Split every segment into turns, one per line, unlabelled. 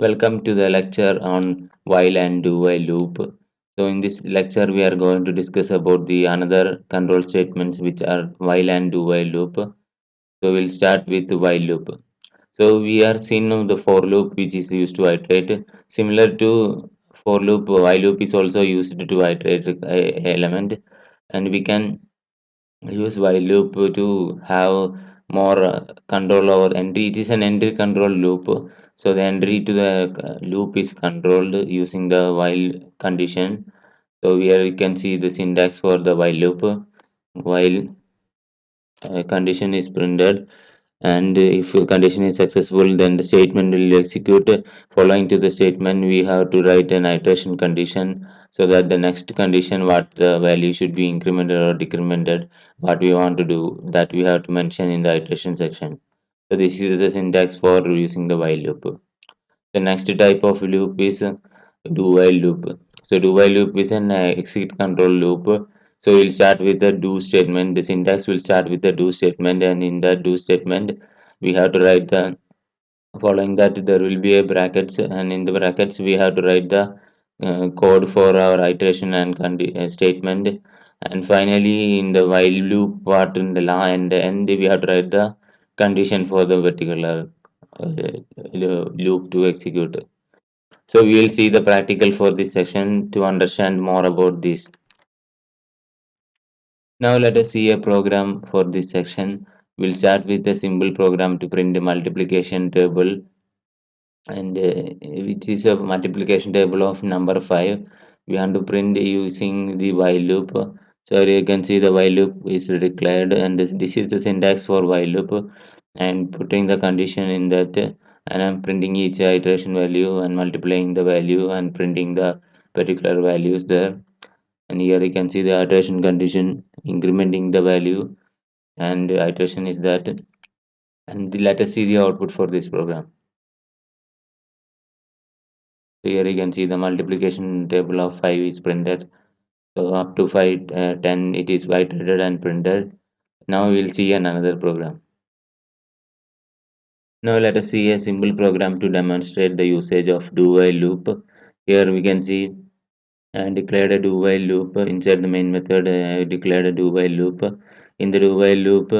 Welcome to the lecture on while and do while loop. So in this lecture we are going to discuss about the another control statements which are while and do while loop. So we'll start with the while loop. So we are seeing now the for loop which is used to iterate. Similar to for loop, while loop is also used to iterate a element, and we can use while loop to have more control over entry. It is an entry control loop, so the entry to the loop is controlled using the while condition. So here you can see the syntax for the while loop. While condition is printed, and if a condition is successful, then the statement will execute. Following to the statement, we have to write an iteration condition, so that the next condition, what the value should be incremented or decremented, what we want to do, that we have to mention in the iteration section. So this is the syntax for using the while loop. The next type of loop is do while loop. So do while loop is an exit control loop. So we'll start with the do statement. The syntax will start with the do statement, and in the do statement, we have to write the following that there will be a brackets, and in the brackets we have to write the code for our iteration and statement. And finally, in the while loop part in the law and the end, we have to write the condition for the particular loop to execute. So we will see the practical for this session to understand more about this. Now let us see a program for this section. We'll start with a simple program to print the multiplication table, and which is a multiplication table of number 5. We want to print using the while loop. So you can see the while loop is declared, and this is the syntax for while loop, and putting the condition in that, and I'm printing each iteration value and multiplying the value and printing the particular values there. And here you can see the iteration condition incrementing the value, and the iteration is that. And let us see the output for this program. So here you can see the multiplication table of 5 is printed. So up to 5, 10 it is iterated and printed. Now we will see another program. Now let us see a simple program to demonstrate the usage of do while loop. Here we can see I declared a do while loop inside the main method. I declared a do while loop. In the do while loop,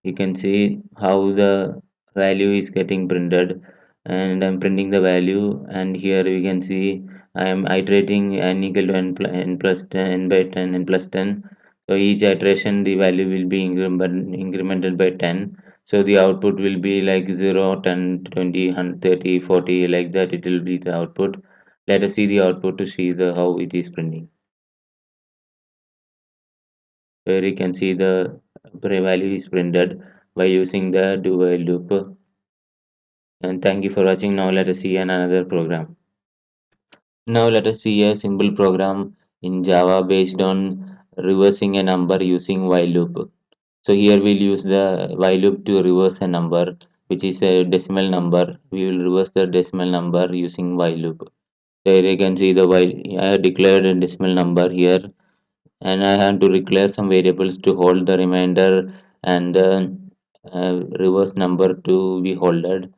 you can see how the value is getting printed, and I'm printing the value. And here we can see I am iterating n equal to n plus 10, n by 10, n plus 10. So each iteration the value will be incremented by 10. So the output will be like 0, 10, 20, 100, 30, 40, like that. It will be the output. Let us see the output to see the how it is printing. Where you can see the value is printed by using the do while loop. And thank you for watching. Now let us see another program. Now let us see a simple program in Java based on reversing a number using while loop. So here we'll use the while loop to reverse a number which is a decimal number. We will reverse the decimal number using while loop. There you can see the while I have declared a decimal number here, and I have to declare some variables to hold the remainder and the reverse number to be holded.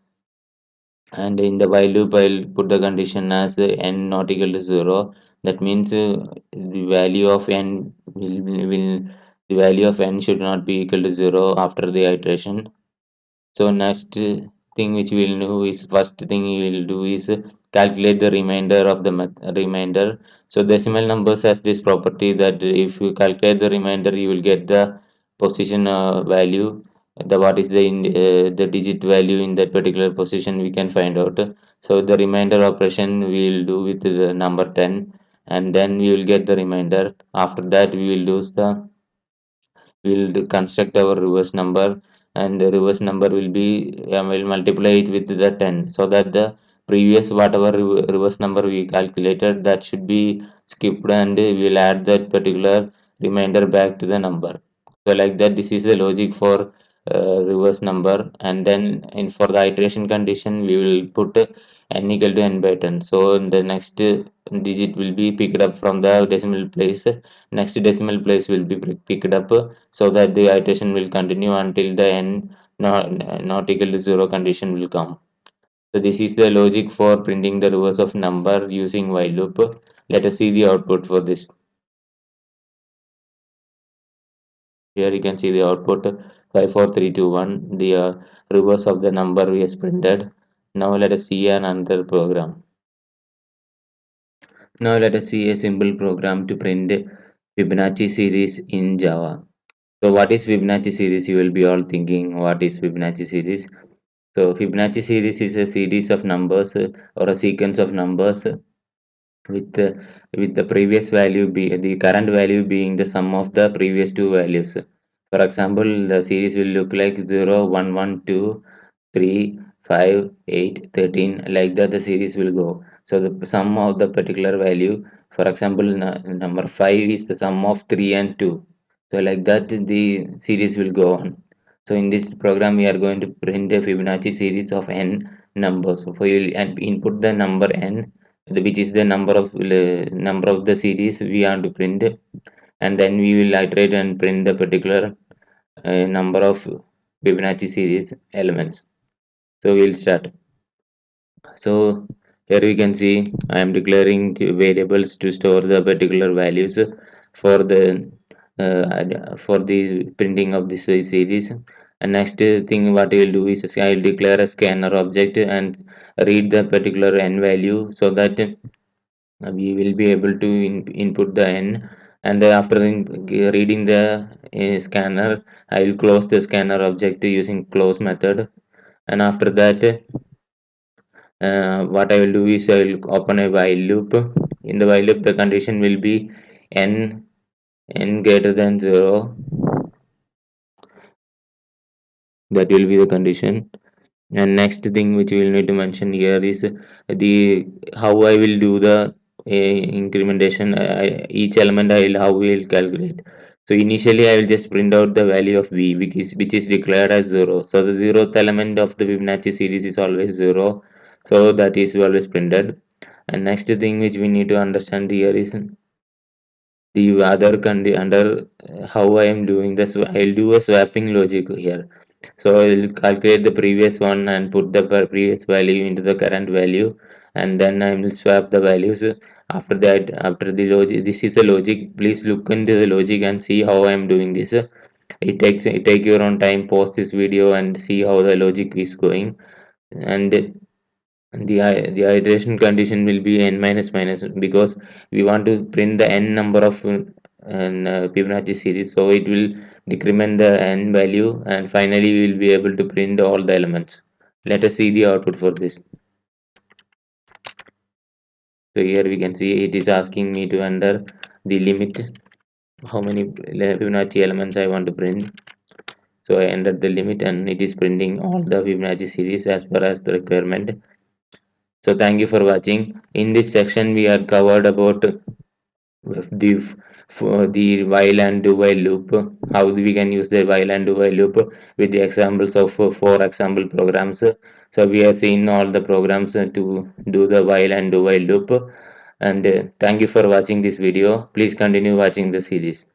And in the while loop, I'll put the condition as n not equal to 0. That means the value of n will the value of n should not be equal to 0 after the iteration. So next thing which we will do is first thing we will do is calculate the remainder of the remainder. So decimal numbers has this property that if you calculate the remainder, you will get the position value. The what is the digit value in that particular position we can find out. So the remainder operation we will do with the number 10, and then we will get the remainder. After that we will use the will construct our reverse number, and the reverse number will be will multiply it with the 10, so that the previous whatever reverse number we calculated that should be skipped, and we will add that particular remainder back to the number. So like that, this is the logic for reverse number. And then in for the iteration condition we will put n equal to n by 10. So the next digit will be picked up from the decimal place. Next decimal place will be picked up, so that the iteration will continue until the n not equal to 0 condition will come. So this is the logic for printing the reverse of number using while loop. Let us see the output for this. Here you can see the output 54321, the reverse of the number we has printed. Now let us see another program. Now let us see a simple program to print Fibonacci series in Java. So what is Fibonacci series? You will be all thinking, what is Fibonacci series? So Fibonacci series is a series of numbers or a sequence of numbers with the previous value be the current value being the sum of the previous two values. For example, the series will look like 0 1 1 2 3 5 8 13, like that the series will go. So the sum of the particular value, for example, number 5 is the sum of 3 and 2. So like that the series will go on. So in this program we are going to print a Fibonacci series of n numbers. So you will and input the number n, which is the number of the series we want to print, and then we will iterate and print the particular number of Fibonacci series elements. So we'll start. So here we can see I am declaring variables to store the particular values for the for the printing of this series. And next thing what I will do is I will declare a scanner object and read the particular n value, so that we will be able to input the n, and then after reading the scanner, I will close the scanner object using close method. And after that what I will do is I will open a while loop. In the while loop the condition will be n greater than 0. That will be the condition. And next thing which we will need to mention here is the how I will do the incrementation. Each element I will how we will calculate. So initially I will just print out the value of v, which is declared as 0. So the zeroth element of the Fibonacci series is always 0, so that is always printed. And next thing which we need to understand here is the other under how I am doing this. I'll do a swapping logic here. So I'll calculate the previous one and put the previous value into the current value, and then I will swap the values. After that, after the logic, this is a logic. Please look into the logic and see how I am doing this. It take your own time. Pause this video and see how the logic is going. And the iteration condition will be n minus minus, because we want to print the n number of Fibonacci series, so it will decrement the n value, and finally we will be able to print all the elements. Let us see the output for this. So here we can see it is asking me to enter the limit, how many Fibonacci elements I want to print. So I entered the limit and it is printing all the Fibonacci series as per as the requirement. So thank you for watching. In this section we are covered about the for the while and do while loop, how we can use the while and do while loop with the examples of four example programs. So we have seen all the programs to do the while and do while loop. And thank you for watching this video. Please continue watching the series.